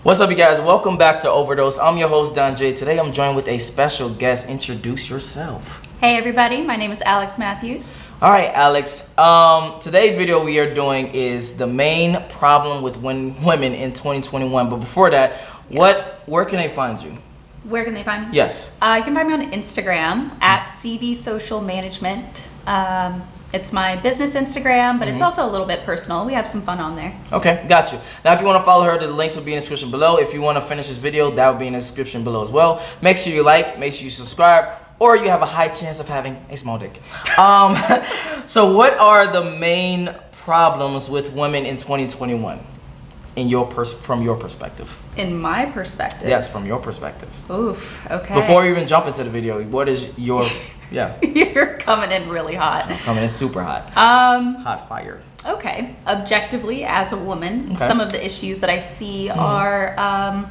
What's up, you guys? Welcome back to Overdose. I'm your host, Don J. Today I'm joined with a special guest. Introduce yourself. Hey everybody, my name is Alex Matthews. All right, Alex. Today's video we are doing is the main problem with women in 2021. But before that, where can they find you? Where can they find me? Yes. You can find me on Instagram at CB Social Management. It's my business Instagram, but it's also a little bit personal. We have some fun on there. Okay, got you. Now, if you want to follow her, the links will be in the description below. If you want to finish this video, that will be in the description below as well. Make sure you like, make sure you subscribe, or you have a high chance of having a small dick. So what are the main problems with women in 2021 from your perspective? In my perspective? Yes, from your perspective. Oof, okay. Before we even jump into the video, what is your... Yeah. You're coming in really hot. I'm coming in super hot. Hot fire. Okay. Objectively, as a woman, some of the issues that I see are,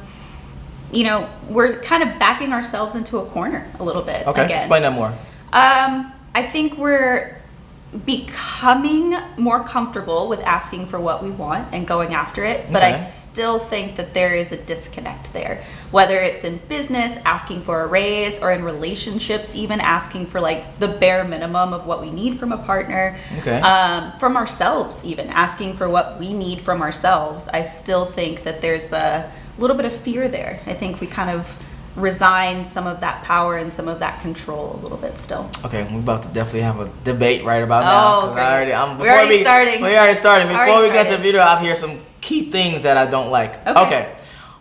we're kind of backing ourselves into a corner a little bit. Okay, again. Explain that more. I think we're becoming more comfortable with asking for what we want and going after it, but I still think that there is a disconnect there, whether it's in business asking for a raise, or in relationships even asking for like the bare minimum of what we need from a partner, from ourselves even asking for what we need from ourselves. I still think that there's a little bit of fear there. I think we kind of resign some of that power and some of that control a little bit still. Okay, we're about to definitely have a debate right about now. We're already starting. Before we get to the video, I hear some key things that I don't like. Okay.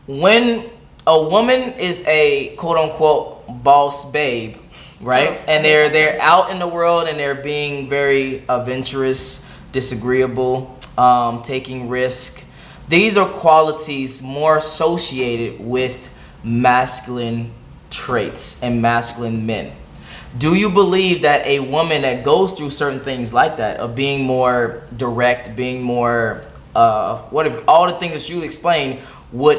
When a woman is a quote-unquote boss babe, right? And they're out in the world and they're being very adventurous, disagreeable, taking risk. These are qualities more associated with masculine traits and masculine men. Do you believe that a woman that goes through certain things like that, of being more direct, being more what if all the things that you explained will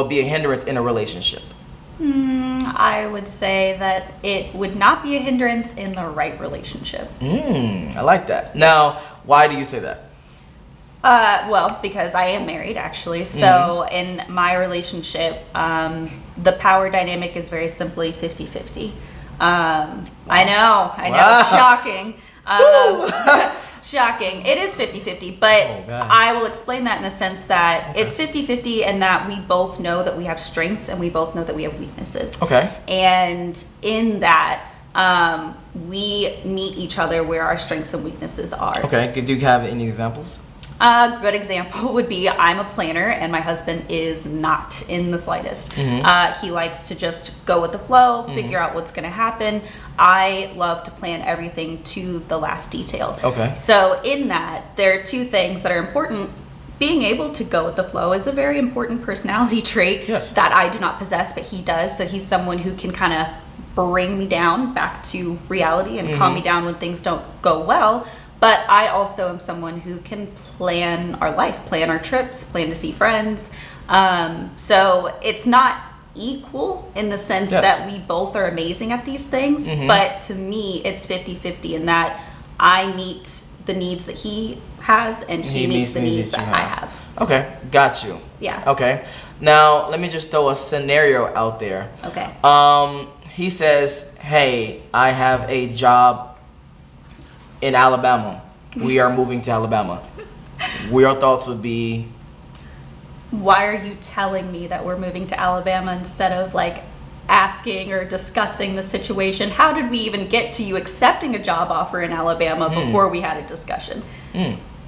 be a hindrance in a relationship? I would say that it would not be a hindrance in the right relationship. I like that. Now, why do you say that? Well, because I am married, actually. So in my relationship, the power dynamic is very simply 50-50. I know, shocking. Shocking. It is 50-50, but I will explain that in the sense that it's 50-50 and that we both know that we have strengths and we both know that we have weaknesses. And in that, we meet each other where our strengths and weaknesses are. Could you have any examples? A good example would be I'm a planner and my husband is not in the slightest. He likes to just go with the flow, figure out what's going to happen. I love to plan everything to the last detail. So in that, there are two things that are important. Being able to go with the flow is a very important personality trait that I do not possess, but he does. So he's someone who can kind of bring me down back to reality and calm me down when things don't go well. But I also am someone who can plan our life, plan our trips, plan to see friends. So it's not equal in the sense that we both are amazing at these things. But to me, it's 50-50 in that I meet the needs that he has and he meets the needs that I have. Okay, got you. Yeah. Okay. Now, let me just throw a scenario out there. He says, hey, I have a job in Alabama. We are moving to Alabama. Your thoughts would be? Why are you telling me that we're moving to Alabama instead of like asking or discussing the situation? How did we even get to you accepting a job offer in Alabama before we had a discussion?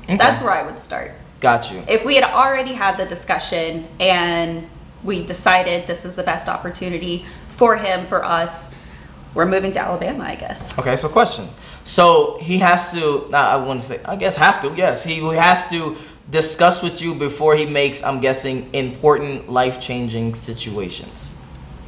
That's where I would start. Got you. If we had already had the discussion and we decided this is the best opportunity for him, for us, we're moving to Alabama, I guess. Okay, so question. So he has to, I wouldn't say, I guess have to, yes. He has to discuss with you before he makes, I'm guessing, important life-changing situations.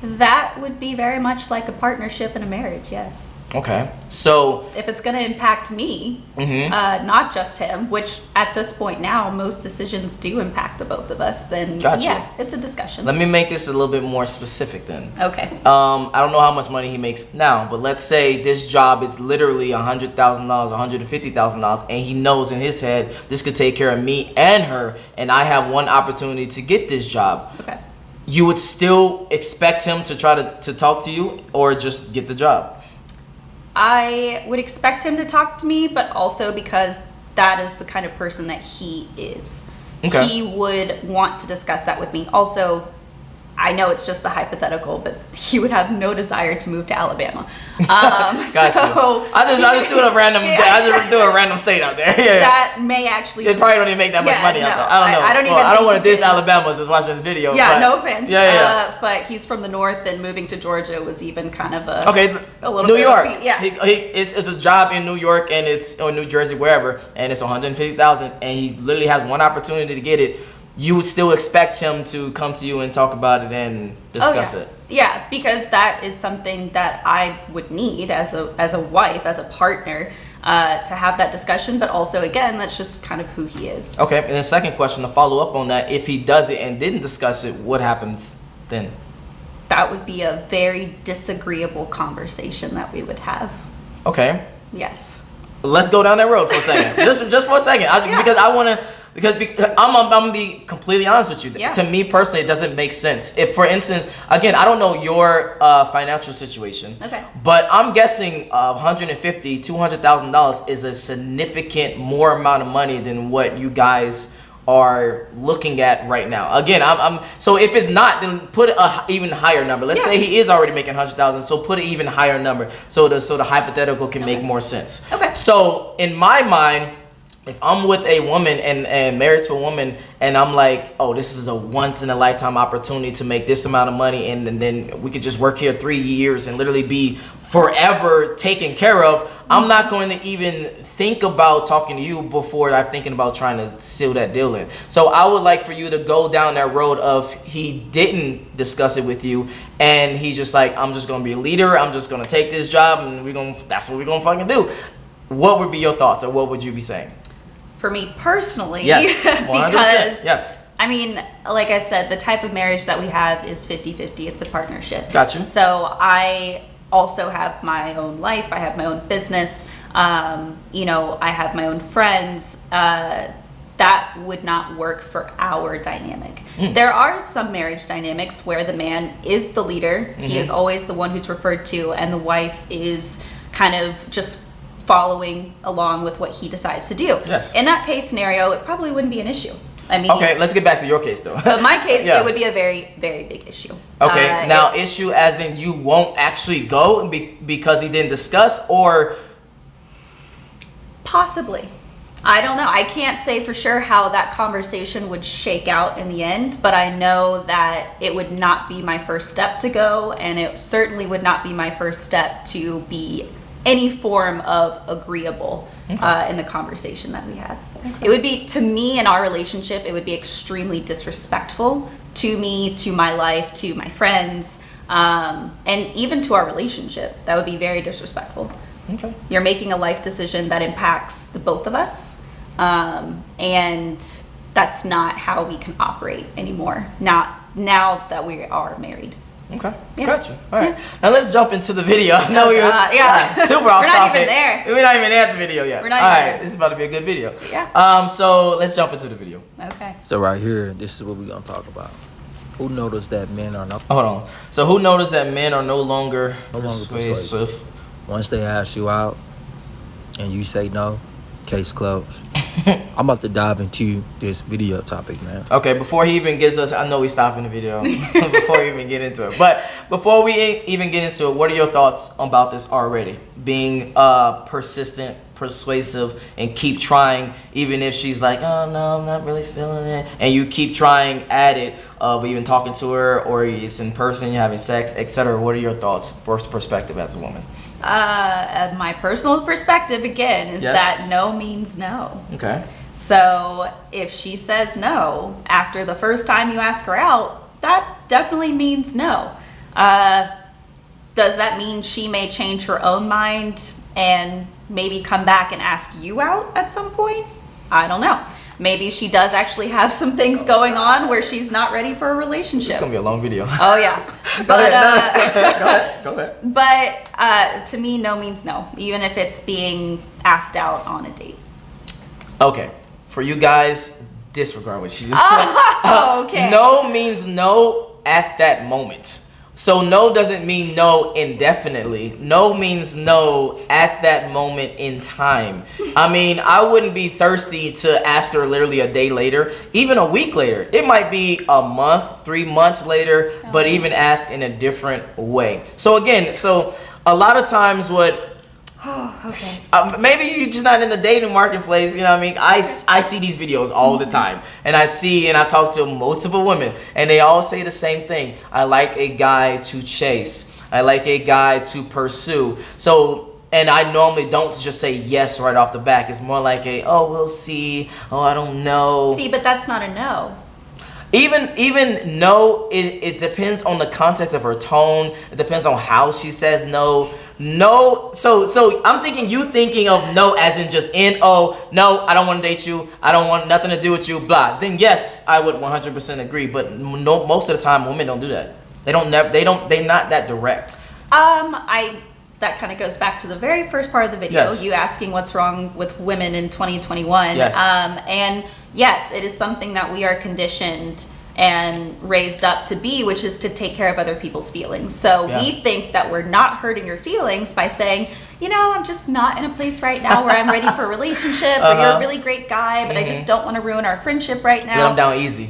That would be very much like a partnership in a marriage, yes. Okay. So if it's going to impact me, not just him, which at this point now most decisions do impact the both of us, then yeah, it's a discussion. Let me make this a little bit more specific then. Okay. I don't know how much money he makes now, but let's say this job is literally $100,000, $150,000, and he knows in his head this could take care of me and her, and I have one opportunity to get this job. Okay. You would still expect him to try to talk to you, or just get the job? I would expect him to talk to me, but also because that is the kind of person that he is. Okay. He would want to discuss that with me. Also, I know it's just a hypothetical, but he would have no desire to move to Alabama. Got you. I just do a random. Yeah. I just do a random state out there. Yeah. That may actually. They probably don't even make that much money out there. I don't know. I don't want to diss Alabama that's watching this video. Yeah, no offense. Yeah. But he's from the north, and moving to Georgia was even kind of a little New bit York. Yeah. It's a job in New York, and it's or New Jersey, wherever, and it's $150,000, and he literally has one opportunity to get it. You would still expect him to come to you and talk about it and discuss it. Yeah, because that is something that I would need as a wife, as a partner, to have that discussion. But also, again, that's just kind of who he is. Okay, and the second question to follow up on that: if he does it and didn't discuss it, what happens then? That would be a very disagreeable conversation that we would have. Okay. Yes. Let's go down that road for a second. just for a second, because I want to. Because I'm gonna be completely honest with you. Yeah. To me personally, it doesn't make sense. If, for instance, again, I don't know your financial situation. Okay. But I'm guessing $150,000, $200,000 is a significant more amount of money than what you guys are looking at right now. Again, so if it's not, then put a even higher number. Let's say he is already making $100,000, so put an even higher number, so the hypothetical can make more sense. Okay. So in my mind, if I'm with a woman and married to a woman, and I'm like, oh, this is a once in a lifetime opportunity to make this amount of money, and then we could just work here 3 years and literally be forever taken care of, I'm not going to even think about talking to you before I'm thinking about trying to seal that deal in. So I would like for you to go down that road of he didn't discuss it with you, and he's just like, I'm just going to be a leader, I'm just going to take this job, and that's what we're going to fucking do. What would be your thoughts, or what would you be saying? For me personally, yes, 100%. Because yes. I mean, like I said, the type of marriage that we have is 50-50. It's a partnership. Gotcha. So I also have my own life. I have my own business. I have my own friends. That would not work for our dynamic. There are some marriage dynamics where the man is the leader. He is always the one who's referred to, and the wife is kind of just following along with what he decides to do. Yes. In that case scenario, it probably wouldn't be an issue. I mean, okay, let's get back to your case though. But my case, it would be a very, very big issue. Okay, now issue as in you won't actually go because he didn't discuss, or possibly. I don't know. I can't say for sure how that conversation would shake out in the end, but I know that it would not be my first step to go, and it certainly would not be my first step to be any form of agreeable in the conversation that we had. Okay. It would be, to me in our relationship, it would be extremely disrespectful to me, to my life, to my friends, and even to our relationship. That would be very disrespectful. Okay. You're making a life decision that impacts the both of us, and that's not how we can operate anymore. Not now that we are married. Okay, gotcha. All right, now let's jump into the video. I know you're super off topic. We're not even there. We're not even at the video yet. We're not even there. This is about to be a good video. Yeah. So let's jump into the video. Okay. So right here, this is what we're gonna talk about. Who noticed that men are no? Hold on. So who noticed that men are no longer persuasive? Once they ask you out, and you say no, case closed. I'm about to dive into this video topic, man. Okay, before he even gets us, I know he's stopping the video before we even get into it. But before we even get into it, what are your thoughts about this already? Being persistent, persuasive, and keep trying, even if she's like, oh no, I'm not really feeling it, and you keep trying at it, of even talking to her, or it's in person, you're having sex, etc. What are your thoughts, first perspective as a woman? My personal perspective again is that no means no. Okay. So if she says no after the first time you ask her out, that definitely means no. does that mean she may change her own mind and maybe come back and ask you out at some point? I don't know. Maybe she does actually have some things going on where she's not ready for a relationship. It's gonna be a long video. Oh yeah, but go ahead. But to me, no means no, even if it's being asked out on a date. Okay, for you guys, disregard what she just said. Oh, okay. No means no at that moment. So no doesn't mean no indefinitely. No means no at that moment in time. I mean, I wouldn't be thirsty to ask her literally a day later, even a week later. It might be a month, 3 months later, but even ask in a different way. So again, a lot of times what Okay. maybe you're just not in the dating marketplace, you know what I mean? I see these videos all the time, and I talk to multiple women, and they all say the same thing. I like a guy to chase. I like a guy to pursue. So, and I normally don't just say yes right off the back. It's more like oh, we'll see. Oh, I don't know. See, but that's not a no. Even no, it depends on the context of her tone. It depends on how she says no. No, so I'm thinking of no as in just no, I don't want to date you. I don't want nothing to do with you, blah. Then yes, I would 100% agree. But no, most of the time, women don't do that. They're not that direct. That kind of goes back to the very first part of the video. Yes. You asking what's wrong with women in 2021. Yes. And yes, it is something that we are conditioned and raised up to be, which is to take care of other people's feelings. So we think that we're not hurting your feelings by saying, I'm just not in a place right now where I'm ready for a relationship, or you're a really great guy, but I just don't want to ruin our friendship right now. Let them down easy.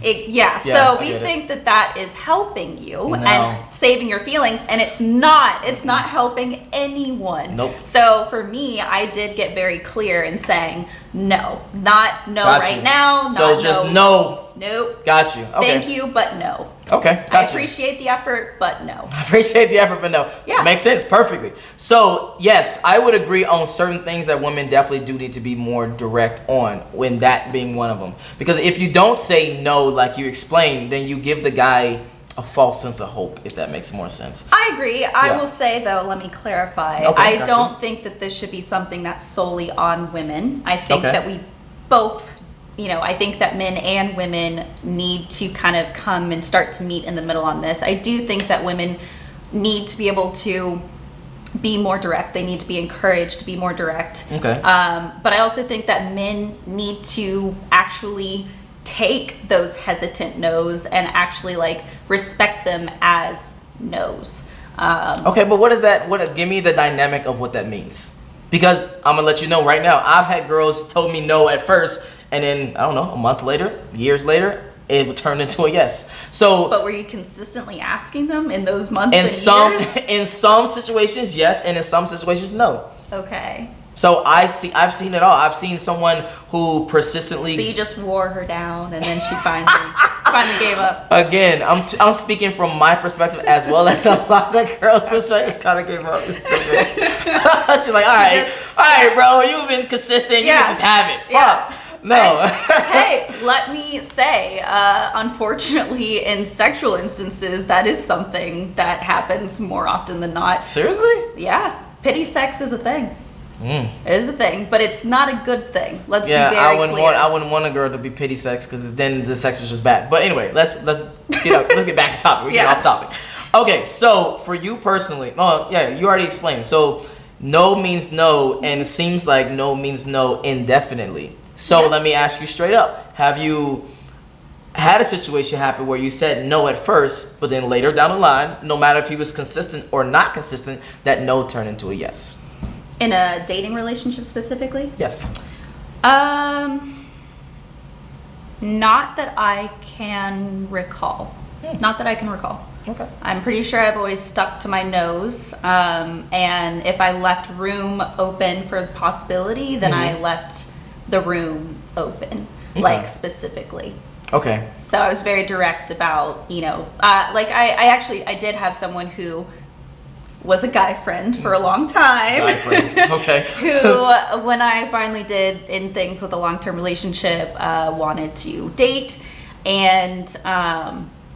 So we think that is helping you and saving your feelings, and it's not. It's not helping anyone. Nope. So for me, I did get very clear in saying no, not no Got right you. now. So not just no. no. Nope. Got you. Okay. Thank you, but no. Okay. I appreciate the effort, but no. I appreciate the effort, but no. Yeah. Makes sense perfectly. So yes, I would agree on certain things that women definitely do need to be more direct on, when that being one of them. Because if you don't say no like you explained, then you give the guy a false sense of hope, if that makes more sense. I agree. I will say, though, let me clarify. Okay, I gotcha. don't think that this should be something that's solely on women. I think that we both, I think that men and women need to kind of come and start to meet in the middle on this. I do think that women need to be able to be more direct. They need to be encouraged to be more direct. Okay. But I also think that men need to actually take those hesitant no's and actually respect them as no's. Okay, but what is that? Give me the dynamic of what that means. Because I'm gonna let you know right now, I've had girls told me no at first, and then I don't know, a month later, years later, it would turn into a yes. So, but were you consistently asking them in those months? In some situations, yes, and in some situations, no. Okay. So I've seen it all. I've seen someone who persistently. So you just wore her down, and then she finally gave up. Again, I'm speaking from my perspective as well as a lot of girls' perspectives. Kind of gave up. She's like, all right, bro, you've been consistent. You can just have it. Fuck. No. Hey, let me say, unfortunately, in sexual instances, that is something that happens more often than not. Seriously? Yeah, pity sex is a thing. It is a thing, but it's not a good thing. Let's be very clear. I wouldn't want a girl to be pity sex, because then the sex is just bad. But anyway, let's get back to topic. We get off topic. Okay, so for you personally, you already explained. So no means no, and it seems like no means no indefinitely. So let me ask you straight up: have you had a situation happen where you said no at first, but then later down the line, no matter if he was consistent or not consistent, that no turned into a yes? In a dating relationship specifically? Yes. Not that I can recall. Not that I can recall. Okay. I'm pretty sure I've always stuck to my nose. And if I left room open for the possibility, then I left the room open, specifically. Okay. So I was very direct about, I did have someone who was a guy friend for a long time. Guy friend. Okay. Who, when I finally did in things with a long-term relationship, wanted to date. And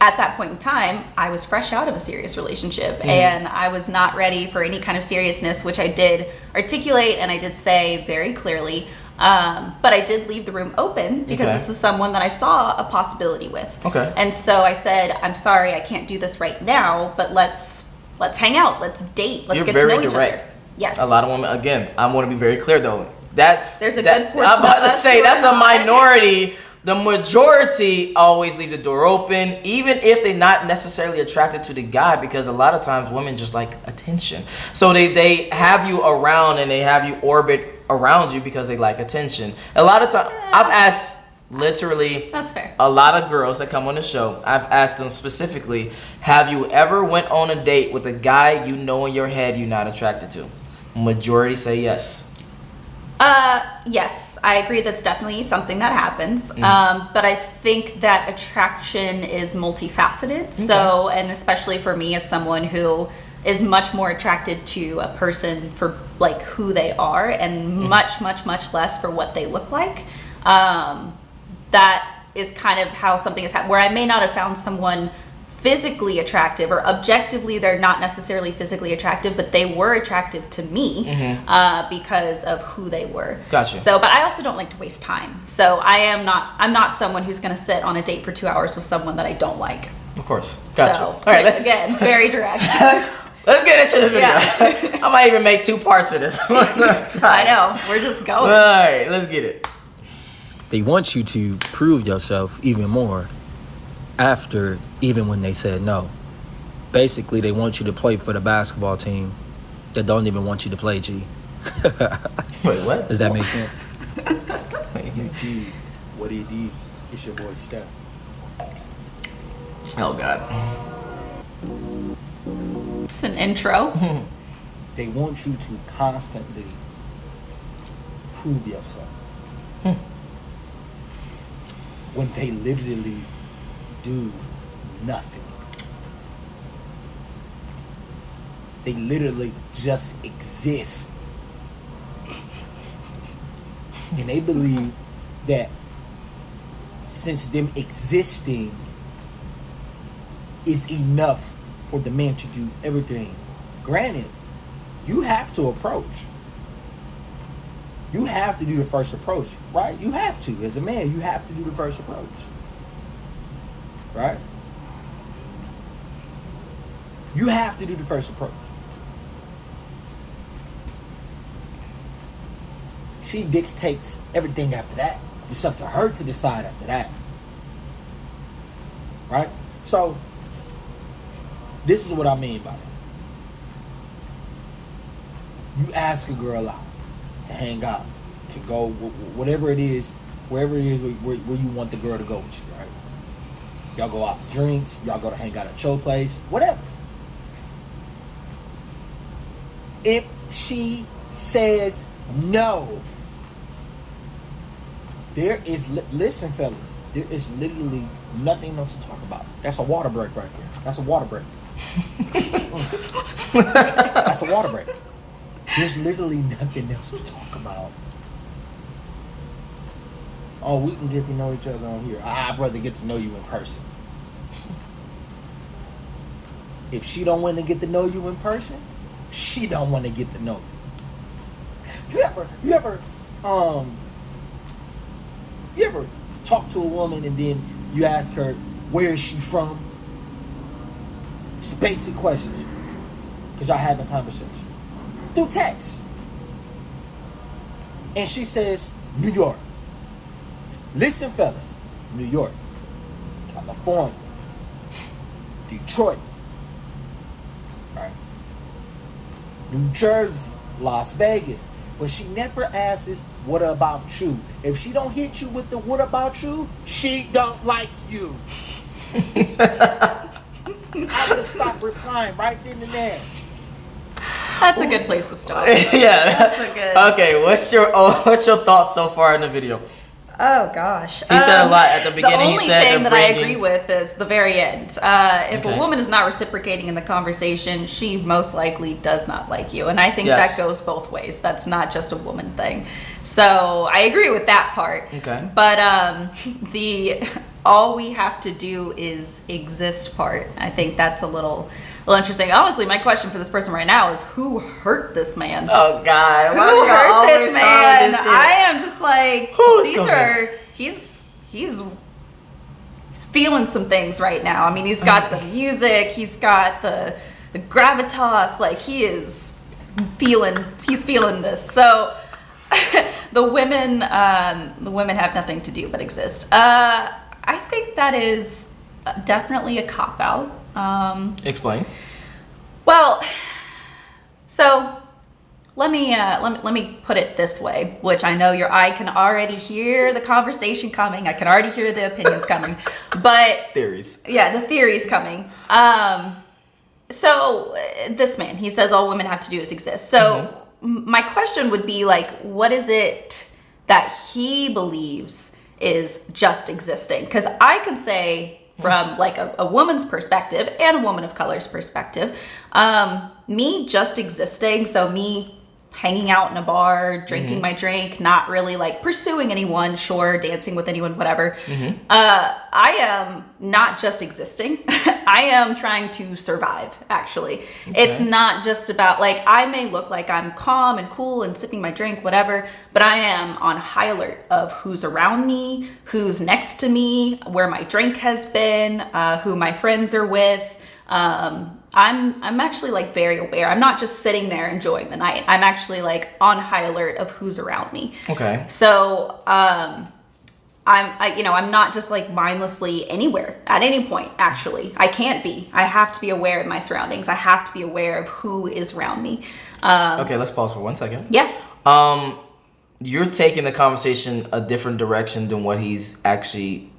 at that point in time, I was fresh out of a serious relationship and I was not ready for any kind of seriousness, which I did articulate and I did say very clearly. But I did leave the room open because this was someone that I saw a possibility with. Okay. And so I said, I'm sorry, I can't do this right now, but let's hang out, let's date, let's get to know each other. Yes. A lot of women, again, I want to be very clear though. There's a good portion I'm about of to us say who that's are a not. minority. The majority always leave the door open, even if they're not necessarily attracted to the guy, because a lot of times women just like attention. So they have you around and they have you orbit around you because they like attention. A lot of times, I've asked literally That's fair. a lot of girls that come on the show, I've asked them specifically, have you ever went on a date with a guy you know in your head you're not attracted to? Majority say yes. Yes, I agree. That's definitely something that happens. But I think that attraction is multifaceted. So, and especially for me as someone who is much more attracted to a person for like who they are and much less for what they look like. That is kind of how something has happened, where I may not have found someone physically attractive or objectively they're not necessarily physically attractive, but they were attractive to me because of who they were. Gotcha. So, but I also don't like to waste time. So I'm not someone who's going to sit on a date for 2 hours with someone that I don't like. Of course. Gotcha. So, All right, again, very direct. Let's get into this video. I might even make 2 parts of this. I know. We're just going. All right, let's get it. They want you to prove yourself even more after, even when they said no. Basically, they want you to play for the basketball team that don't even want you to play, G. Wait, what? Does that make sense? UT, what he did, it's your boy Steph. Oh, God. It's an intro. They want you to constantly prove yourself. When they literally do nothing. They literally just exist. And they believe that since them existing is enough for the man to do everything. Granted, you have to approach. You have to do the first approach, right? You have to. As a man, you have to do the first approach. Right? You have to do the first approach. She dictates everything after that. It's up to her to decide after that. Right? So, this is what I mean by it. You ask a girl out to hang out, to go, whatever it is, wherever it is where you want the girl to go with you, right? Y'all go out for drinks, y'all go to hang out at your place, whatever. If she says no, there is, listen fellas, there is literally nothing else to talk about. That's a water break right there. That's a water break. That's a water break. There's literally nothing else to talk about. Oh, we can get to know each other on here. I'd rather get to know you in person. If she don't want to get to know you in person, she don't want to get to know you. You ever talk to a woman and then you ask her, where is she from? Just basic questions. Because y'all having conversation. Through text. And she says, New York. Listen, fellas. New York. California. Detroit. Right? New Jersey. Las Vegas. But she never asks, what about you? If she don't hit you with the what about you, she don't like you. I would have stopped replying right then and there. That's a good place to stop. Yeah. That's a good. Okay, what's your thoughts so far in the video? Oh gosh. He said a lot at the beginning. The only he said thing that I bringing... agree with is the very end. If Okay. a woman is not reciprocating in the conversation, she most likely does not like you. And I think Yes. that goes both ways. That's not just a woman thing. So I agree with that part. Okay. But the all we have to do is exist part. I think that's a little interesting. Honestly, my question for this person right now is, who hurt this man? Oh God, Who hurt this man? This I am just like, he's feeling some things right now. I mean, he's got the music, he's got the gravitas, like he's feeling this. So the women have nothing to do but exist. I think that is definitely a cop-out. Explain. Well, so let me put it this way, which I know I can already hear the conversation coming. I can already hear the opinions coming, but Theories. Yeah, the theories coming. So this man, he says all women have to do is exist. So my question would be like, what is it that he believes is just existing? Because I can say from like a woman's perspective and a woman of color's perspective, me just existing, so me hanging out in a bar, drinking my drink, not really like pursuing anyone, sure, dancing with anyone, whatever. I am not just existing. I am trying to survive, actually. Okay. It's not just about like, I may look like I'm calm and cool and sipping my drink, whatever, but I am on high alert of who's around me, who's next to me, where my drink has been, who my friends are with. I'm actually like very aware. I'm not just sitting there enjoying the night. I'm actually like on high alert of who's around me. Okay. So, I'm not just like mindlessly anywhere at any point, actually. I can't be. I have to be aware of my surroundings. I have to be aware of who is around me. Okay, let's pause for 1 second. Yeah. You're taking the conversation a different direction than what he's actually.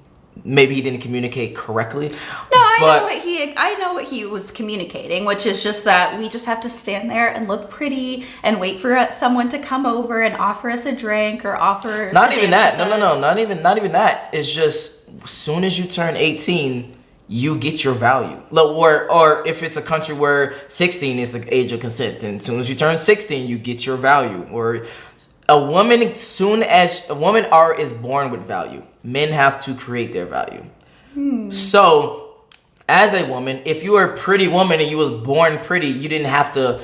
Maybe he didn't communicate correctly. No, I know what he was communicating, which is just that we just have to stand there and look pretty and wait for someone to come over and offer us a drink or offer. Not even that. No. Not even that. It's just as soon as you turn 18, you get your value. Or if it's a country where 16 is the age of consent, then as soon as you turn 16, you get your value. Or a woman, is born with value. Men have to create their value. So, as a woman, if you were a pretty woman and you was born pretty, you didn't have to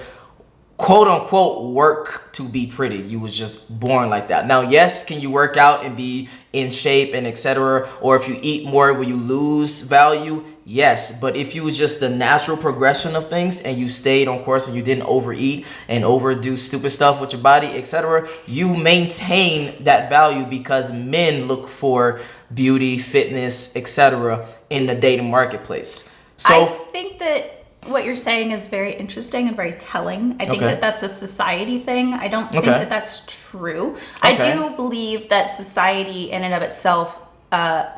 quote unquote work to be pretty. You was just born like that. Now, yes, can you work out and be in shape and etc.? Or if you eat more, will you lose value? Yes, but if you was just the natural progression of things and you stayed on course and you didn't overeat and overdo stupid stuff with your body, etc., you maintain that value because men look for beauty, fitness, etc. in the dating marketplace. So I think that what you're saying is very interesting and very telling. I think that that's a society thing. I don't think that that's true. I do believe that society in and of itself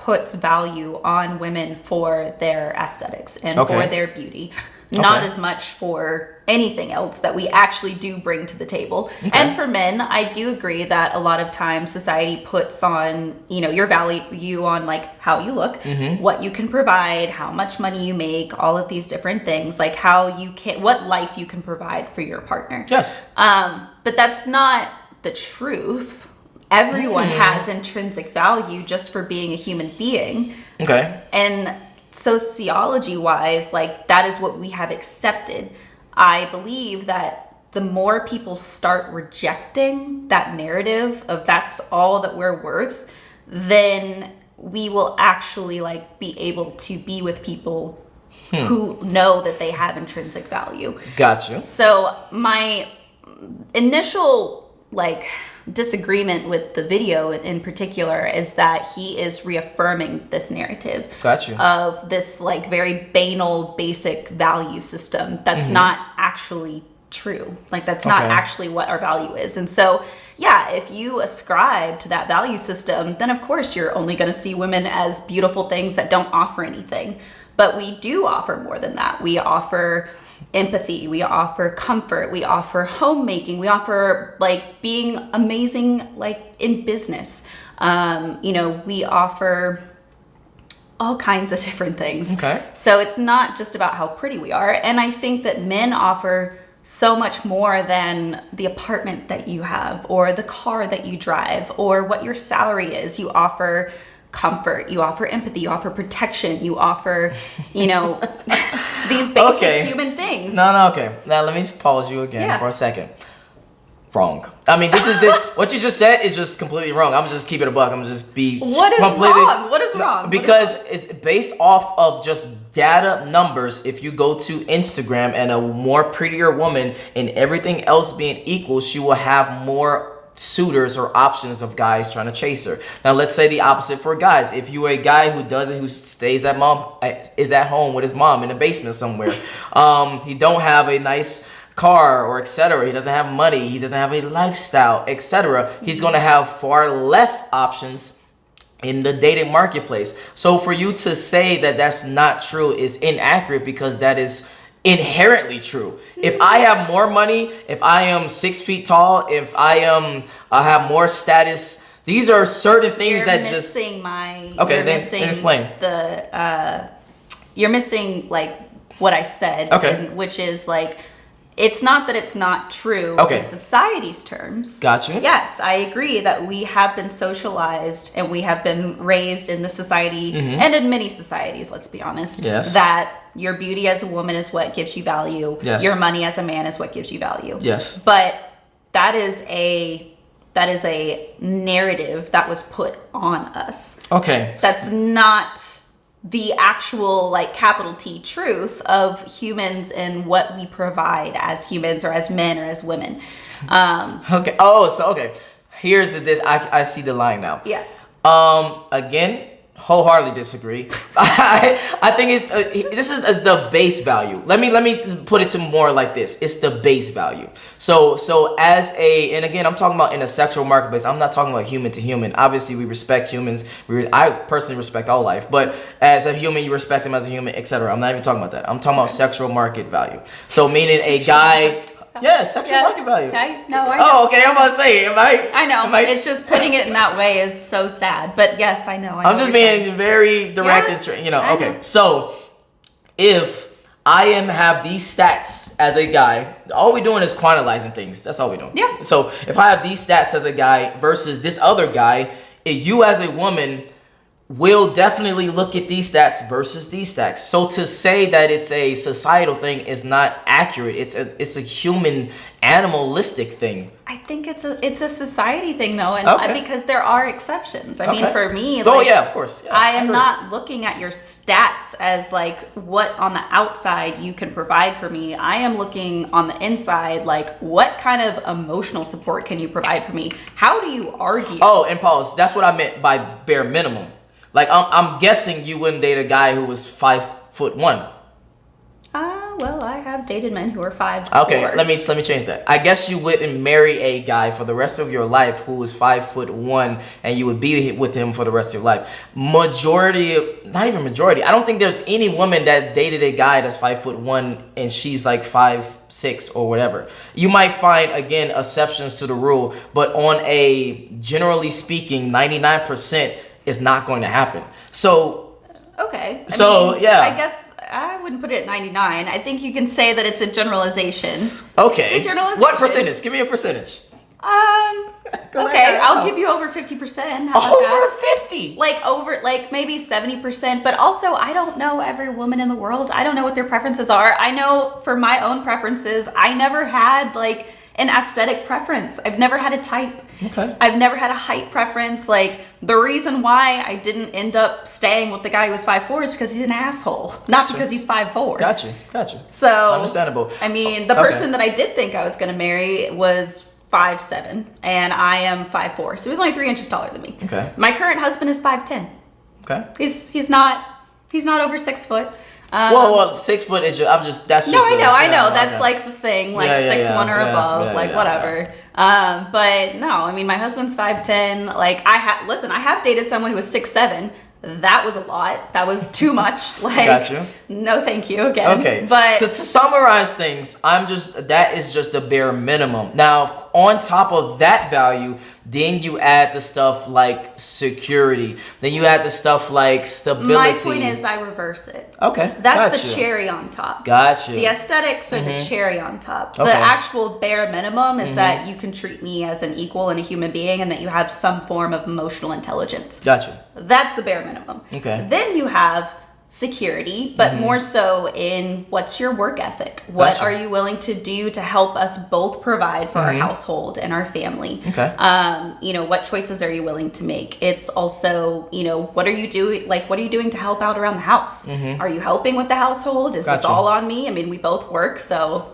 puts value on women for their aesthetics and for their beauty, not as much for anything else that we actually do bring to the table. And for men, I do agree that a lot of times society puts on, your value on like how you look, what you can provide, how much money you make, all of these different things, like what life you can provide for your partner. Yes. But that's not the truth. Everyone has intrinsic value just for being a human being. Okay. And sociology-wise, like that is what we have accepted. I believe that the more people start rejecting that narrative of that's all that we're worth, then we will actually like be able to be with people who know that they have intrinsic value. Gotcha. So my initial like disagreement with the video in particular is that he is reaffirming this narrative of this like very banal basic value system that's not actually true. Like that's not actually what our value is. And so if you ascribe to that value system, then of course you're only going to see women as beautiful things that don't offer anything. But we do offer more than that. We offer empathy, we offer comfort, we offer homemaking, we offer like being amazing like in business. We offer all kinds of different things. So it's not just about how pretty we are. And I think that men offer so much more than the apartment that you have or the car that you drive or what your salary is. You offer comfort, you offer empathy, you offer protection, you offer, you know, these basic human things. Okay. Now let me pause you again for a second. Wrong. I mean, this is just, what you just said is just completely wrong. I'm just keep it a buck. I'm just be What is wrong? What is wrong? Because it's based off of just data numbers. If you go to Instagram and a more prettier woman and everything else being equal, she will have more suitors or options of guys trying to chase her. Now let's say the opposite for guys. If you are a guy who stays at home with his mom in the basement somewhere, he don't have a nice car or etc., he doesn't have money, he doesn't have a lifestyle, etc., he's going to have far less options in the dating marketplace. So for you to say that that's not true is inaccurate, because that is inherently true. If I have more money, if I am 6 feet tall, if I have more status, these are certain things that just then explain. You're missing like what I said, which is like, it's not that it's not true in society's terms. Gotcha. Yes, I agree that we have been socialized and we have been raised in this society and in many societies, let's be honest, that your beauty as a woman is what gives you value. Yes. Your money as a man is what gives you value. Yes. But that is a narrative that was put on us. Okay. That's not the actual, like, capital T truth of humans and what we provide as humans or as men or as women. Okay. Oh, so okay. Here's this. I see the line now. Yes. Again, wholeheartedly disagree. I think this is the base value. Let me put it to more like this. It's the base value. So and again, I'm talking about in a sexual marketplace. I'm not talking about human to human. Obviously, we respect humans. I personally respect all life, but as a human, you respect them as a human, etc. I'm not even talking about that. I'm talking about sexual market value. So meaning a guy. Yeah, sexual market value. I know. Oh, okay. I'm about to say, I know. It's just putting it in that way is so sad. But yes, I know. I'm just being very direct and okay. So if I have these stats as a guy, all we're doing is quantizing things. That's all we're doing. Yeah. So if I have these stats as a guy versus this other guy, you as a woman will definitely look at these stats versus these stats. So to say that it's a societal thing is not accurate. It's a human animalistic thing. I think it's a society thing though, and because there are exceptions. I mean, for me, like, of course. Yeah, I am not looking at your stats as like what on the outside you can provide for me. I am looking on the inside, like what kind of emotional support can you provide for me? How do you argue? Oh, and pause. That's what I meant by bare minimum. Like, I'm guessing you wouldn't date a guy who was 5'1". Well, I have dated men who are 5'4". Okay, let me change that. I guess you wouldn't marry a guy for the rest of your life who was 5'1", and you would be with him for the rest of your life. Not even majority. I don't think there's any woman that dated a guy that's 5'1" and she's like 5'6" or whatever. You might find, again, exceptions to the rule, but on a generally speaking, 99%. Is not going to happen. So okay. I guess I wouldn't put it at 99. I think you can say that it's a generalization. Okay. It's a generalization. What percentage? Give me a percentage. Okay, I'll give you over 50%. Over 50? Like maybe 70%, but also I don't know every woman in the world. I don't know what their preferences are. I know for my own preferences, I never had like an aesthetic preference. I've never had a type. Okay. I've never had a height preference. Like, the reason why I didn't end up staying with the guy who was 5'4" is because he's an asshole, not because he's 5'4". Gotcha. So understandable. I mean, the person that I did think I was going to marry was 5'7", and I am 5'4", so he was only 3 inches taller than me. Okay. My current husband is 5'10". Okay. He's not over 6 foot. Well, 6 foot is that's just. No, I know. That's like the thing, like 6'1" or above, whatever. Yeah. But no, I mean, my husband's 5'10". Like, I have dated someone who was 6'7". That was a lot. That was too much. Like, gotcha. No, thank you again. Okay, but to summarize things, that is just the bare minimum. Now, on top of that value, Then you add the stuff like security. Then you add the stuff like stability. My point is, I reverse it. Okay, That's the cherry on top. Gotcha. The aesthetics are the cherry on top. Okay. The actual bare minimum is that you can treat me as an equal and a human being, and that you have some form of emotional intelligence. Gotcha. That's the bare minimum. Okay. Then you have security, but more so in what's your work ethic? What Gotcha. are you willing to do to help us both provide for our household and our family? Okay. What choices are you willing to make? It's also, what are you doing? Like, what are you doing to help out around the house? Are you helping with the household? Is this Gotcha. all on me? I mean, we both work, so,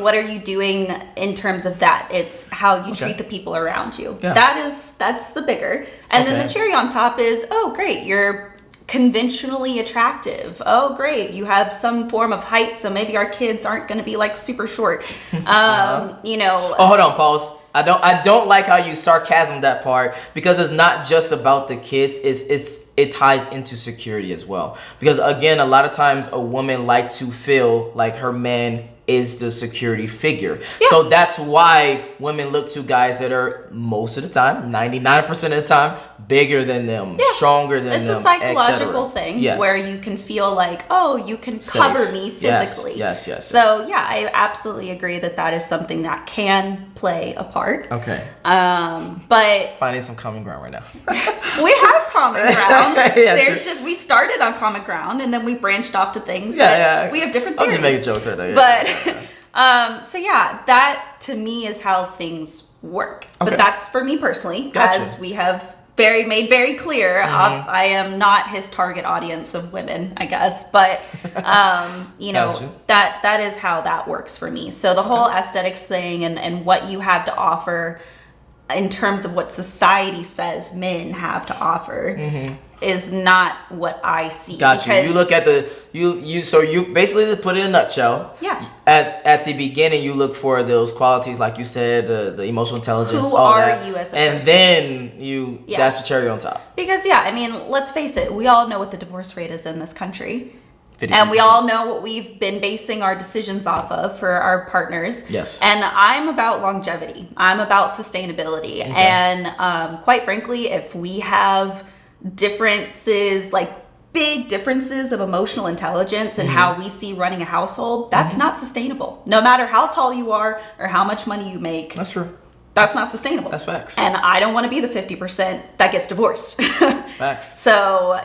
what are you doing in terms of that? It's how you treat the people around you. Yeah. That's the bigger. And then Okay. the cherry on top is, oh, great, you're conventionally attractive. Oh, great, you have some form of height, so maybe our kids aren't going to be like super short. Oh, hold on, pause. I don't like how you sarcasm that part, because it's not just about the kids. It ties into security as well. Because again, a lot of times a woman likes to feel like her man is the security figure. Yeah. So that's why women look to guys that are most of the time, 99% of the time, bigger than them, stronger than it's them. a psychological etc. thing Yes. where you can feel like, oh, you can cover me physically. Yes. So yeah, I absolutely agree that is something that can play a part. Okay. But Finding some common ground right now. we have common ground. Yeah, There's true. just, we started on common ground and then we branched off to things Yeah, that yeah. we have different I'm theories. just making jokes right there. Yeah. But so yeah, that to me is how things work. Okay. But that's for me personally, Gotcha. as we have made very clear. I am not his target audience of women, I guess, but Gotcha. that is how that works for me. So the whole aesthetics thing and what you have to offer in terms of what society says men have to offer is not what I see. Gotcha. Because- You look at so you basically, to put it in a nutshell. Yeah. At the beginning, you look for those qualities, like you said, the emotional intelligence. Who all are that. you as a and person? then Yeah. that's the cherry on top. Because yeah, I mean, let's face it, we all know what the divorce rate is in this country. 50%. And we all know what we've been basing our decisions off of for our partners. Yes. And I'm about longevity. I'm about sustainability. Okay. And quite frankly, if we have differences, like big differences of emotional intelligence and how we see running a household, that's not sustainable. No matter how tall you are or how much money you make, That's true. that's not sustainable. That's facts. And I don't want to be the 50% that gets divorced. Facts. So,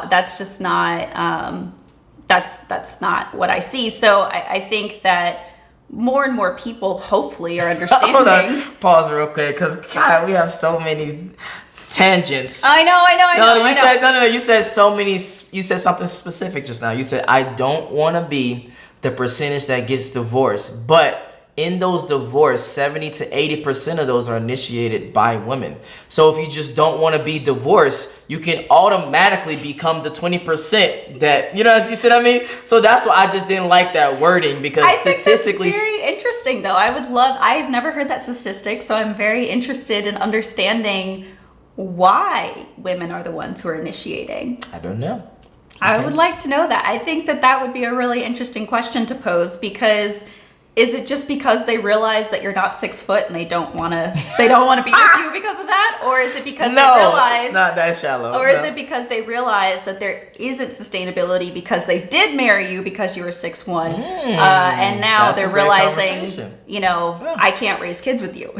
that's just not, that's not what I see. So I think that more and more people hopefully are understanding. Hold on. Pause real quick, because God, we have so many tangents. I know. You said so many. You said something specific just now. You said, I don't want to be the percentage that gets divorced, but in those divorces, 70 to 80% of those are initiated by women. So if you just don't want to be divorced, you can automatically become the 20% that, you see what I mean? So that's why I just didn't like that wording, because I think statistically, that's very interesting though. I've never heard that statistic, so I'm very interested in understanding why women are the ones who are initiating. I don't know. I would like to know that. I think that would be a really interesting question to pose, because is it just because they realize that you're not 6 foot and they don't want to be with you because of that? Or is it because they realize, it's not that shallow. or is it because they realize that there isn't sustainability because they did marry you because you were 6'1", and now that's they're a great realizing, conversation. I can't raise kids with you.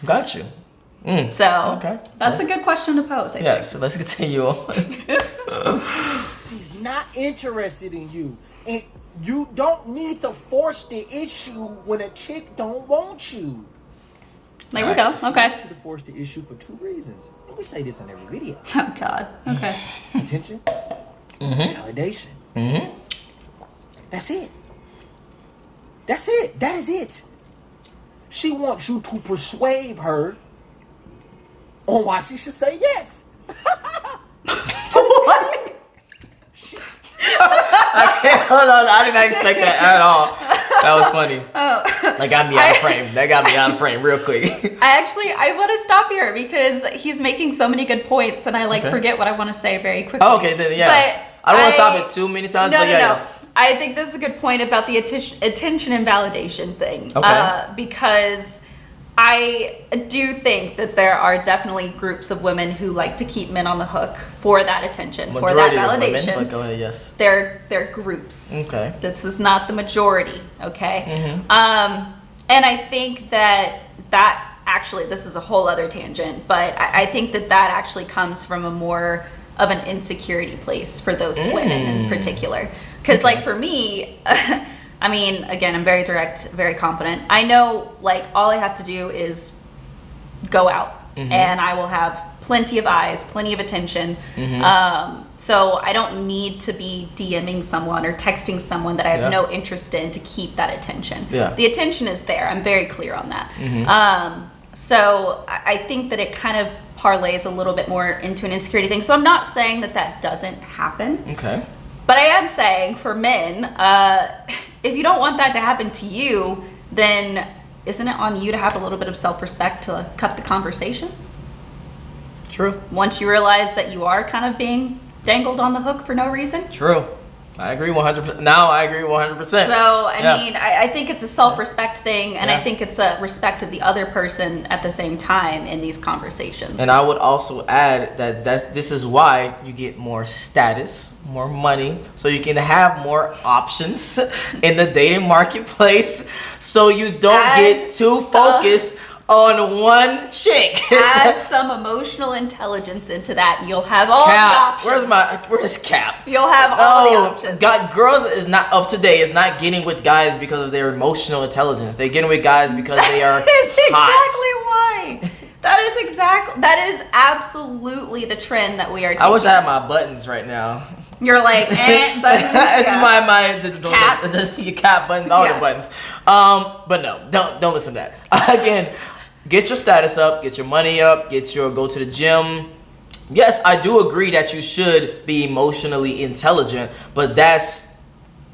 Got you. So Okay. that's a good question to pose, I Yeah, think. so let's continue on. She's not interested in you. And you don't need to force the issue when a chick don't want you. There we go. Nice. Okay. You should have forced the issue for 2 reasons. And we say this in every video. Oh, God. Okay. Attention. Validation. That's it. That's it. That is it. She wants you to persuade her on why she should say yes. What? Hold on, I did not expect that at all. That was funny. That got me out of frame. That got me out of frame real quick. I want to stop here because he's making so many good points, and I Okay. forget what I want to say very quickly. Oh, okay, then yeah. But I don't want to stop it too many times, No, but no, yeah. no. I think this is a good point about the attention and validation thing. Okay. Because I do think that there are definitely groups of women who like to keep men on the hook for that attention, for that validation. Of women, but go ahead, yes. They're groups. Okay. This is not the majority, okay? And I think that actually, this is a whole other tangent, but I think that actually comes from a more of an insecurity place for those women in particular. Because like for me, I mean, again, I'm very direct, very confident. I know, like, all I have to do is go out, and I will have plenty of eyes, plenty of attention. So I don't need to be DMing someone or texting someone that I have no interest in to keep that attention. The attention is there. I'm very clear on that. So I think that it kind of parlays a little bit more into an insecurity thing. So I'm not saying that doesn't happen. Okay. But I am saying for men, if you don't want that to happen to you, then isn't it on you to have a little bit of self-respect to cut the conversation? True. Once you realize that you are kind of being dangled on the hook for no reason? True. I agree 100%. Now I agree 100%. So, I mean, I think it's a self-respect thing, and I think it's a respect of the other person at the same time in these conversations. And I would also add that this is why you get more status, more money, so you can have more options in the dating marketplace, so you don't get too focused on one chick. Add some emotional intelligence into that, and you'll have all the options. Where's Cap? You'll have all the options. Girls is not of today is not getting with guys because of their emotional intelligence. They're getting with guys because they are hot. Exactly why. That is absolutely the trend that we are taking. I wish I had my buttons right now. You're like, buttons. Your cap buttons, all the buttons. But no, don't listen to that. Again, get your status up, get your money up, go to the gym. Yes, I do agree that you should be emotionally intelligent, but that's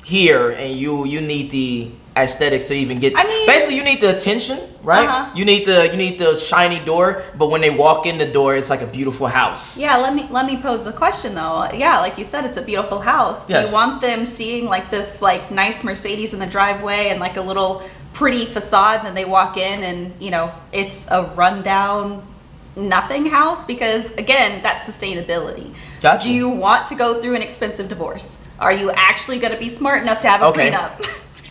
here, and you need the aesthetics to even get. I mean, basically, you need the attention, right? You need the shiny door, but when they walk in the door, it's like a beautiful house. Yeah, let me pose the question though. Yeah, like you said, it's a beautiful house. Do you want them seeing like this like nice Mercedes in the driveway and like a little pretty facade, and then they walk in and it's a rundown nothing house? Because again, that's sustainability. Gotcha. Do you want to go through an expensive divorce? Are you actually going to be smart enough to have a prenup?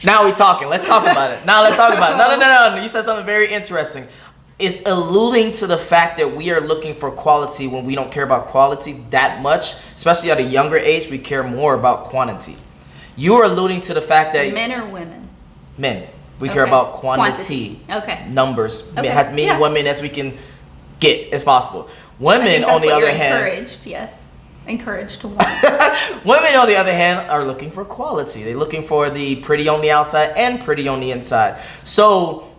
Now we talking. Let's talk about it. No. You said something very interesting. It's alluding to the fact that we are looking for quality when we don't care about quality that much. Especially at a younger age, we care more about quantity. You are alluding to the fact that men or women? Men. We care about quantity. Okay. Numbers. Okay. As many women as we can get as possible. Women, on the other hand, encouraged to want. Women, on the other hand, are looking for quality. They're looking for the pretty on the outside and pretty on the inside. So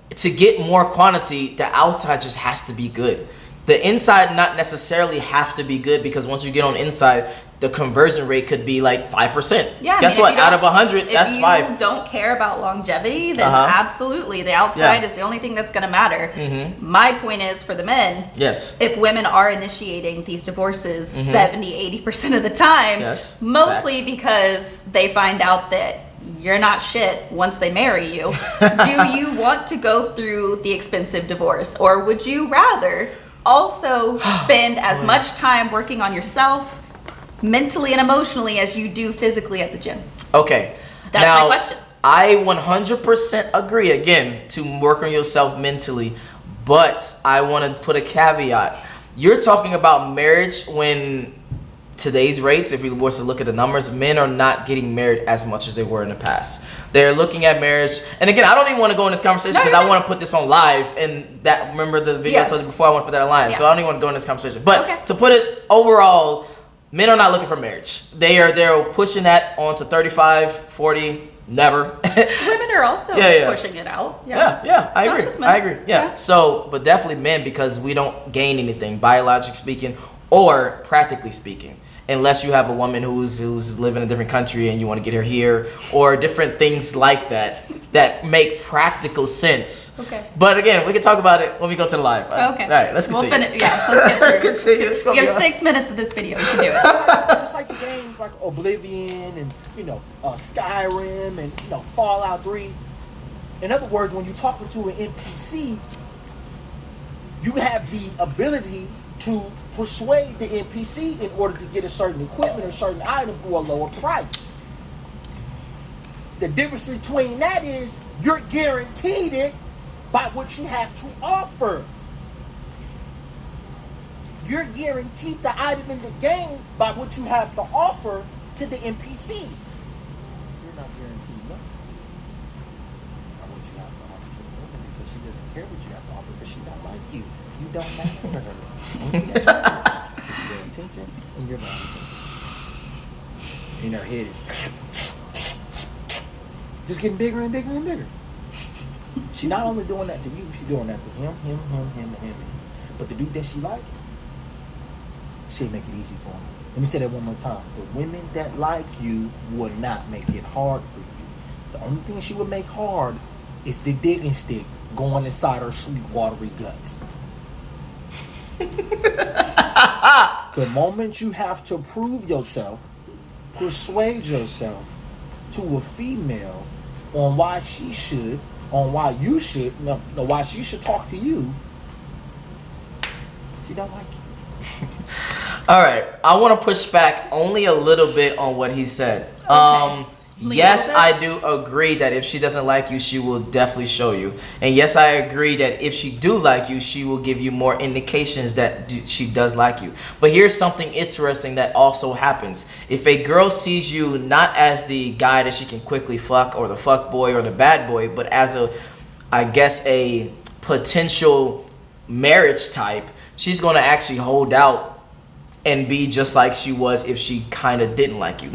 to get more quantity, the outside just has to be good. The inside not necessarily have to be good, because once you get on inside, the conversion rate could be like 5%. Yeah. Guess what? Out of 100, that's 5. If you don't care about longevity, then absolutely, the outside is the only thing that's going to matter. My point is, for the men, if women are initiating these divorces 70-80% of the time, mostly because they find out that you're not shit once they marry you, do you want to go through the expensive divorce, or would you rather also spend as much time working on yourself mentally and emotionally as you do physically at the gym? Okay. That's my question. I 100% agree, again, to work on yourself mentally, but I want to put a caveat. You're talking about marriage when today's rates, if we were to look at the numbers, men are not getting married as much as they were in the past. They're looking at marriage, and again, I don't even want to go in this conversation because I want to put this on live, and that, remember the video I told you before, I want to put that on live, so I don't even want to go in this conversation. But to put it overall, men are not looking for marriage. They're pushing that on to 35, 40, never. Women are also pushing it out. I agree. Yeah. So, but definitely men, because we don't gain anything, biologically speaking or practically speaking, unless you have a woman who's living in a different country and you want to get her here, or different things like that make practical sense. Okay. But again, we can talk about it when we go to the live. Okay. All right, let's continue. Let's get through it. You have 6 minutes of this video. You can do it. Just like the games like Oblivion and Skyrim and Fallout 3. In other words, when you're talking to an NPC, you have the ability to persuade the NPC in order to get a certain equipment or certain item for a lower price. The difference between that is you're guaranteed it by what you have to offer. You're guaranteed the item in the game by what you have to offer to the NPC. You're not guaranteed nothing by what you have to offer to the woman because she doesn't care what you have to offer because she don't like you. You don't matter to her. Your attention and your body. And her head is just getting bigger and bigger and bigger. She not only doing that to you, she doing that to him, and him. But the dude that she like, she'll make it easy for him. Let me say that one more time. The women that like you will not make it hard for you. The only thing she would make hard is the digging stick going inside her sweet watery guts. The moment you have to prove yourself, persuade yourself to a female on why she should, why she should talk to you, she don't like you. All right, I want to push back only a little bit on what he said. Okay. Yes, I do agree that if she doesn't like you, she will definitely show you. And yes, I agree that if she do like you, she will give you more indications that she does like you. But here's something interesting that also happens. If a girl sees you not as the guy that she can quickly fuck or the fuck boy or the bad boy, but as a potential marriage type, she's going to actually hold out and be just like she was if she kind of didn't like you.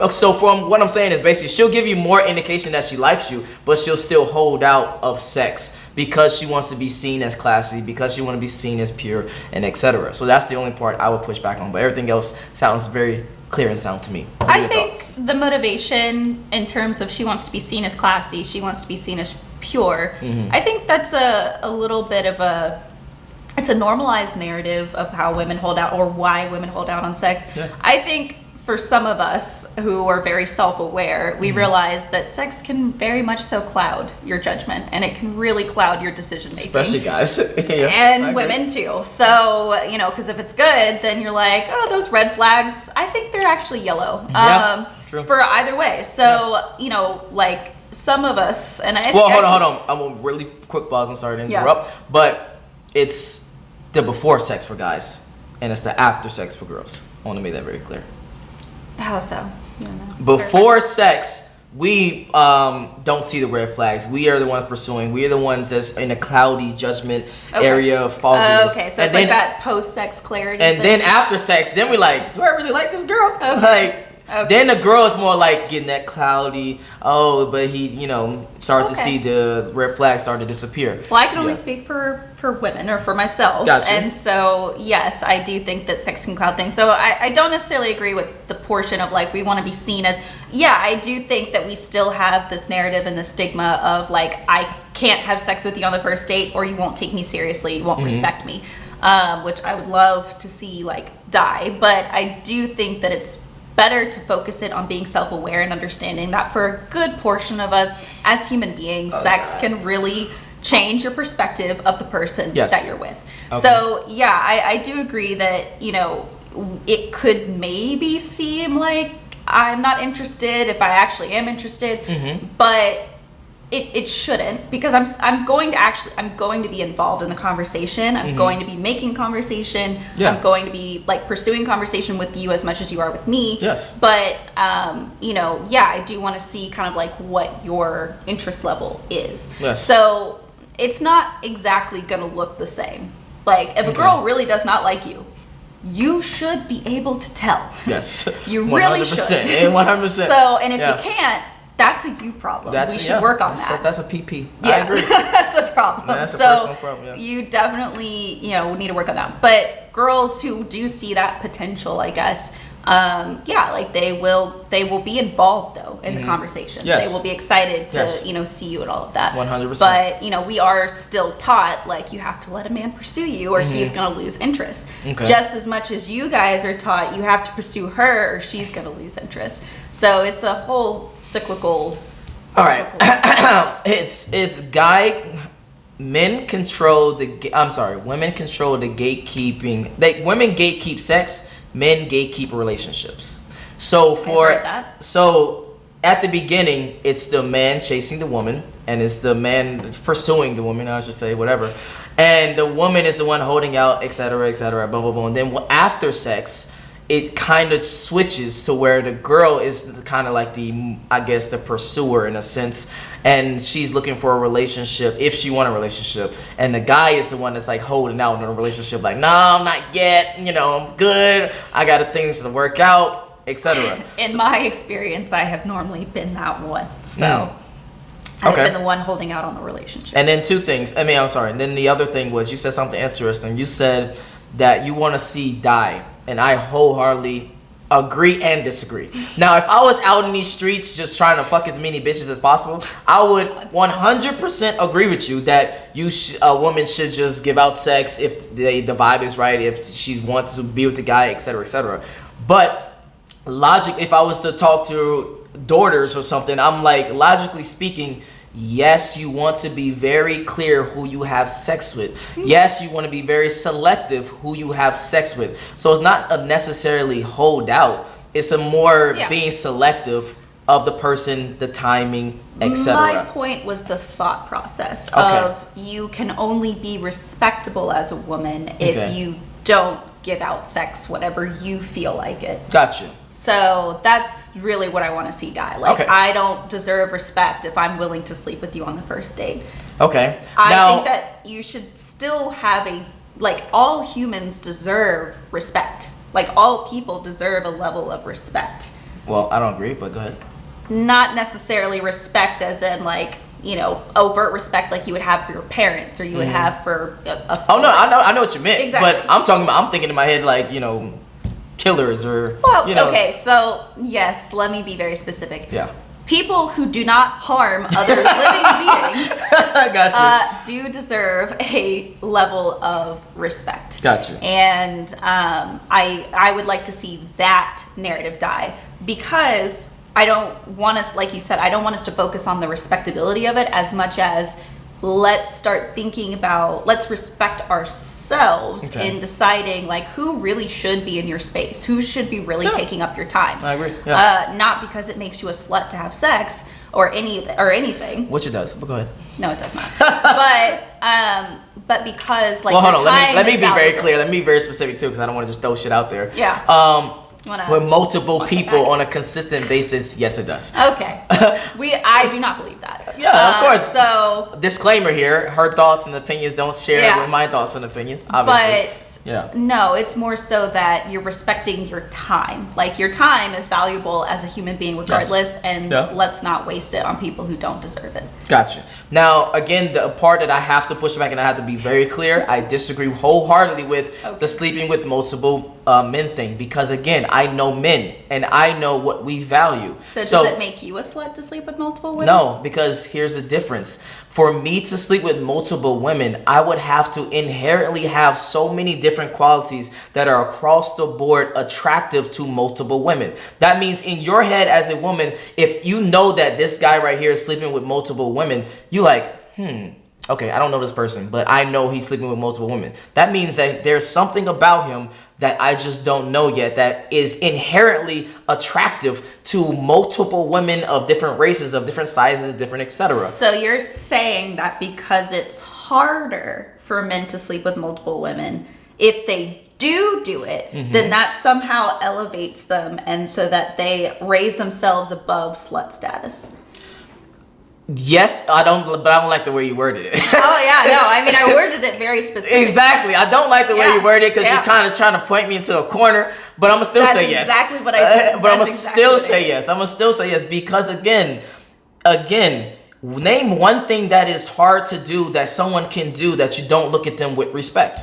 So from what I'm saying is basically she'll give you more indication that she likes you, but she'll still hold out of sex because she wants to be seen as classy, because she wants to be seen as pure, and etc. So that's the only part I would push back on. But everything else sounds very clear and sound to me. I think the motivation in terms of she wants to be seen as classy, she wants to be seen as pure, I think that's a little bit of it's a normalized narrative of how women hold out or why women hold out on sex. Yeah. I think for some of us who are very self-aware, we realize that sex can very much so cloud your judgment, and it can really cloud your decision making. Especially guys. Yeah, and women too. So, because if it's good, then you're like, oh, those red flags, I think they're actually yellow. True. For either way. So, like some of us, and I think hold on. I'm a really quick pause. I'm sorry to interrupt. But it's the before sex for guys, and it's the after sex for girls. I want to make that very clear. How so? Before sex, we don't see the red flags. We are the ones pursuing. We are the ones that's in a cloudy judgment area of fogginess. Okay, so it's like that post-sex clarity. And then after sex, then we're like, do I really like this girl? Okay. Then the girl is more like getting that cloudy. Oh, but he, starts to see the red flags start to disappear. Well, I can only speak for women or for myself. Gotcha. And so, yes, I do think that sex can cloud things. So I don't necessarily agree with the portion of like we want to be seen as. Yeah, I do think that we still have this narrative and the stigma of like I can't have sex with you on the first date or you won't take me seriously, you won't respect me, which I would love to see like die. But I do think that it's better to focus it on being self-aware and understanding that for a good portion of us as human beings, sex can really change your perspective of the person that you're with. Okay. So yeah, I do agree that, it could maybe seem like I'm not interested if I actually am interested, but it shouldn't, because I'm going to be involved in the conversation. I'm going to be making conversation. Yeah. I'm going to be like pursuing conversation with you as much as you are with me. Yes. But I do want to see kind of like what your interest level is. Yes. So it's not exactly going to look the same. Like if a girl really does not like you, you should be able to tell. Yes. You really should. 100%. So, and if you can't, that's a you problem. We should work on that. That's a PP. Yeah. I agree. That's a problem. That's a personal problem. Yeah. You definitely, need to work on that. But girls who do see that potential, I guess, they will be involved though in the conversation. Yes. They will be excited to, see you and all of that. 100%. But, we are still taught like you have to let a man pursue you or he's going to lose interest. Okay. Just as much as you guys are taught you have to pursue her or she's going to lose interest. So it's a whole cyclical All right. It's men control women control the gatekeeping. Women gatekeep sex, men gatekeep relationships. So at the beginning, it's the man chasing the woman, and it's the man pursuing the woman, I should say, whatever. And the woman is the one holding out, etc., blah, blah, blah. And then after sex, it kind of switches to where the girl is kind of like the pursuer in a sense, and she's looking for a relationship if she want a relationship, and the guy is the one that's like holding out in a relationship, like, nah, I'm not yet, I'm good, I got things to work out, etc. In my experience, I have normally been that one, so I've been the one holding out on the relationship. And then and then the other thing was, you said something interesting. You said that you want to see die. And I wholeheartedly agree and disagree. Now, if I was out in these streets just trying to fuck as many bitches as possible, I would 100% agree with you that a woman should just give out sex if the vibe is right, if she wants to be with the guy, etc., etc. But if I was to talk to daughters or something, I'm like, logically speaking, yes, you want to be very clear who you have sex with. Yes, you want to be very selective who you have sex with. So it's not a necessarily hold out. It's a more being selective of the person, the timing, etc. My point was the thought process of you can only be respectable as a woman if you don't give out sex whenever you feel like it. Gotcha. So that's really what I want to see die. Like, I don't deserve respect if I'm willing to sleep with you on the first date. Okay. I think that you should still have all humans deserve respect. Like, all people deserve a level of respect. Well, I don't agree, but go ahead. Not necessarily respect as in overt respect like you would have for your parents or you would have for a Oh no, I know what you meant. Exactly. But I'm thinking in my head like, killers or okay, so yes, let me be very specific. Yeah. People who do not harm other living beings do deserve a level of respect. Gotcha. And I would like to see that narrative die, because I don't want us, like you said, I don't want us to focus on the respectability of it as much as let's start thinking about, let's respect ourselves in deciding who really should be in your space, who should be really taking up your time. I agree. Yeah. Not because it makes you a slut to have sex or anything. Which it does, but go ahead. No, it does not. but because well, hold on. Let me be very clear. Let me be very specific too, because I don't want to just throw shit out there. Yeah. With multiple people on a consistent basis, yes, it does. Okay. I do not believe that. Yeah, of course. So, disclaimer here: her thoughts and opinions don't share with my thoughts and opinions, obviously. But no, it's more so that you're respecting your time. Like, your time is valuable as a human being, regardless, and let's not waste it on people who don't deserve it. Gotcha. Now, again, the part that I have to push back, and I have to be very clear, I disagree wholeheartedly with the sleeping with multiple men thing, because again, I know men and I know what we value. So does it make you a slut to sleep with multiple women? No, because here's the difference. For me to sleep with multiple women, I would have to inherently have so many different qualities that are across the board attractive to multiple women. That means in your head as a woman, if you know that this guy right here is sleeping with multiple women, you like, okay, I don't know this person, but I know he's sleeping with multiple women. That means that there's something about him that I just don't know yet that is inherently attractive to multiple women of different races, of different sizes, different etc. So you're saying that because it's harder for men to sleep with multiple women, if they do it, then that somehow elevates them, and so that they raise themselves above slut status. Yes, but I don't like the way you worded it. Oh yeah, no, I mean, I worded it very specifically. Exactly, I don't like the way you worded it, because you're kind of trying to point me into a corner. But I'm gonna still say yes. That's exactly what I did. But I'm gonna still say yes. I'm gonna still say yes, because again, name one thing that is hard to do that someone can do that you don't look at them with respect.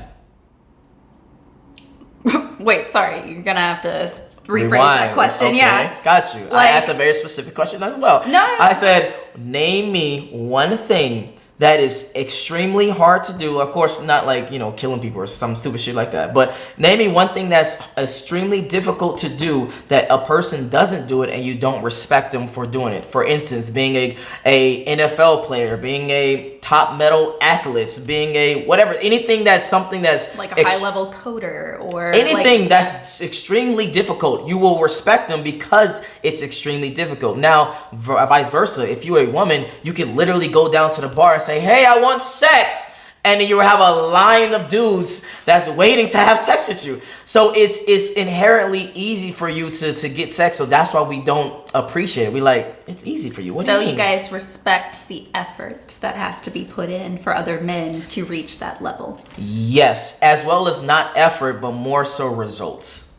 Wait, sorry, you're gonna have to rephrase that question. Okay. Yeah, Got you. I asked a very specific question as well. No. I said, name me one thing that is extremely hard to do. Of course, not like, you know, killing people or some stupid shit like that. But name me one thing that's extremely difficult to do that a person doesn't do it and you don't respect them for doing it. For instance, being a NFL player, being a top metal athlete, being a whatever, anything that's something that's like a high level coder or anything that's extremely difficult. You will respect them because it's extremely difficult. Now, vice versa, if you're a woman, you can literally go down to the bar and say, hey, I want sex. And then you have a line of dudes that's waiting to have sex with you. So it's inherently easy for you to get sex. So that's why we don't appreciate it. We like, it's easy for you. What do you mean? So you guys respect the effort that has to be put in for other men to reach that level? Yes, as well as not effort, but more so results.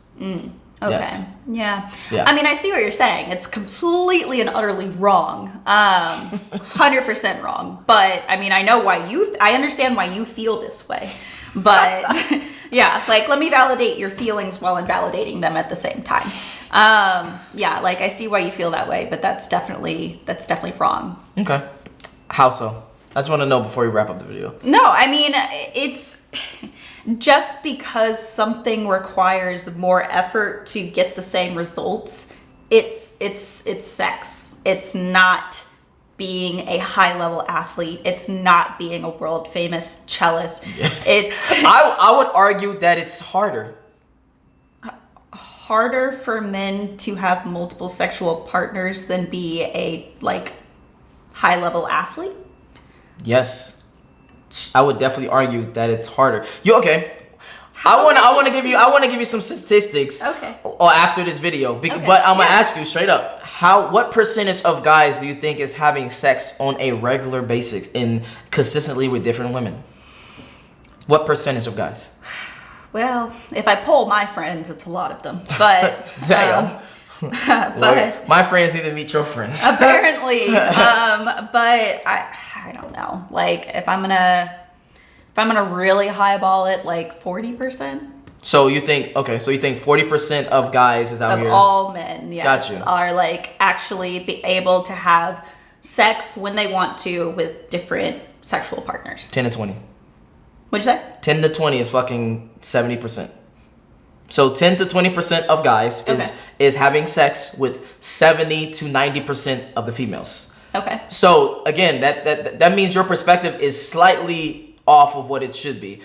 Okay. Yes. Yeah. Yeah. I mean, I see what you're saying. It's completely and utterly wrong. 100% wrong. But I mean, I understand why you feel this way. But yeah, like, let me validate your feelings while invalidating them at the same time. Yeah, like, I see why you feel that way, but that's definitely wrong. Okay. How so? I just want to know before we wrap up the video. No, I mean, it's just because something requires more effort to get the same results, it's sex. It's not being a high level athlete. It's not being a world famous cellist. It's I would argue that it's harder for men to have multiple sexual partners than be a like high level athlete. Yes. I would definitely argue that it's harder. Okay. I want to give you some statistics. Okay. Or after this video, but I'm gonna ask you straight up: what percentage of guys do you think is having sex on a regular basis and consistently with different women? What percentage of guys? Well, if I poll my friends, it's a lot of them. But damn. But my friends need to meet your friends. Apparently. But I don't know. Like, if I'm gonna really highball it, like 40%. So you think 40% of guys is out of here. Of all men, yes, Gotcha. Are like actually be able to have sex when they want to with different sexual partners. 10 to 20. What'd you say? 10 to 20 is fucking 70%. So 10 to 20% of guys is having sex with 70 to 90% of the females. Okay. So again, that means your perspective is slightly off of what it should be.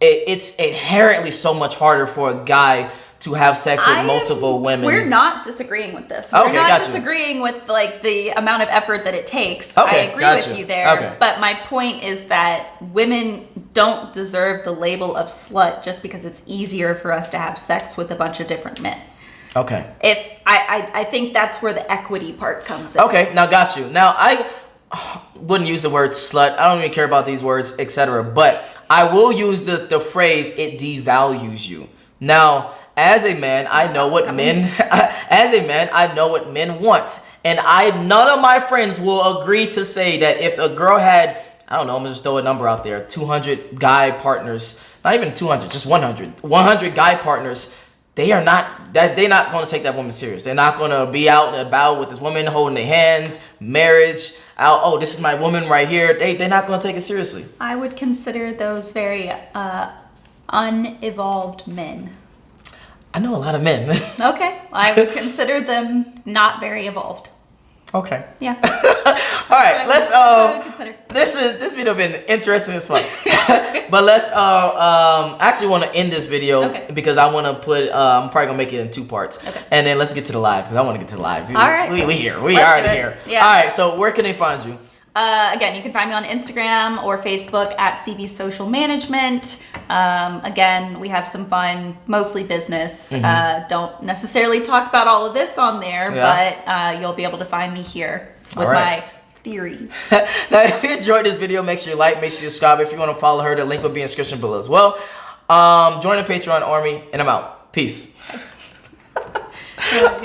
It's inherently so much harder for a guy to have sex with multiple women. We're not disagreeing with this. We're not disagreeing with like the amount of effort that it takes. I agree with you there. Okay. But my point is that women don't deserve the label of slut just because it's easier for us to have sex with a bunch of different men. Okay. If I think that's where the equity part comes in. Okay, now got you. Now I wouldn't use the word slut. I don't even care about these words, etc. But I will use the phrase "it devalues you." Now, as a man, I know what men want, and none of my friends will agree to say that if a girl had, I don't know, I'm gonna just throw a number out there, 200 guy partners, not even 200, just 100 guy partners. They're not going to take that woman serious. They're not going to be out and about with this woman holding their hands, marriage. Oh, this is my woman right here. They're not going to take it seriously. I would consider those very unevolved men. I know a lot of men. Okay, I would consider them not very evolved. Okay. Yeah. All right, let's this video been interesting as fuck. But let's actually want to end this video because I want to put I'm probably gonna make it in 2 parts. Okay. And then let's get to the live because I want to get to the live. All right. We here. We already here. Yeah. All right. So where can they find you? Again, you can find me on Instagram or Facebook at CB Social Management. Again, we have some fun, mostly business. Don't necessarily talk about all of this on there, but you'll be able to find me here with my theories. Now, if you enjoyed this video, make sure you like, make sure you subscribe. If you want to follow her, the link will be in the description below as well. Join the Patreon army, and I'm out. Peace.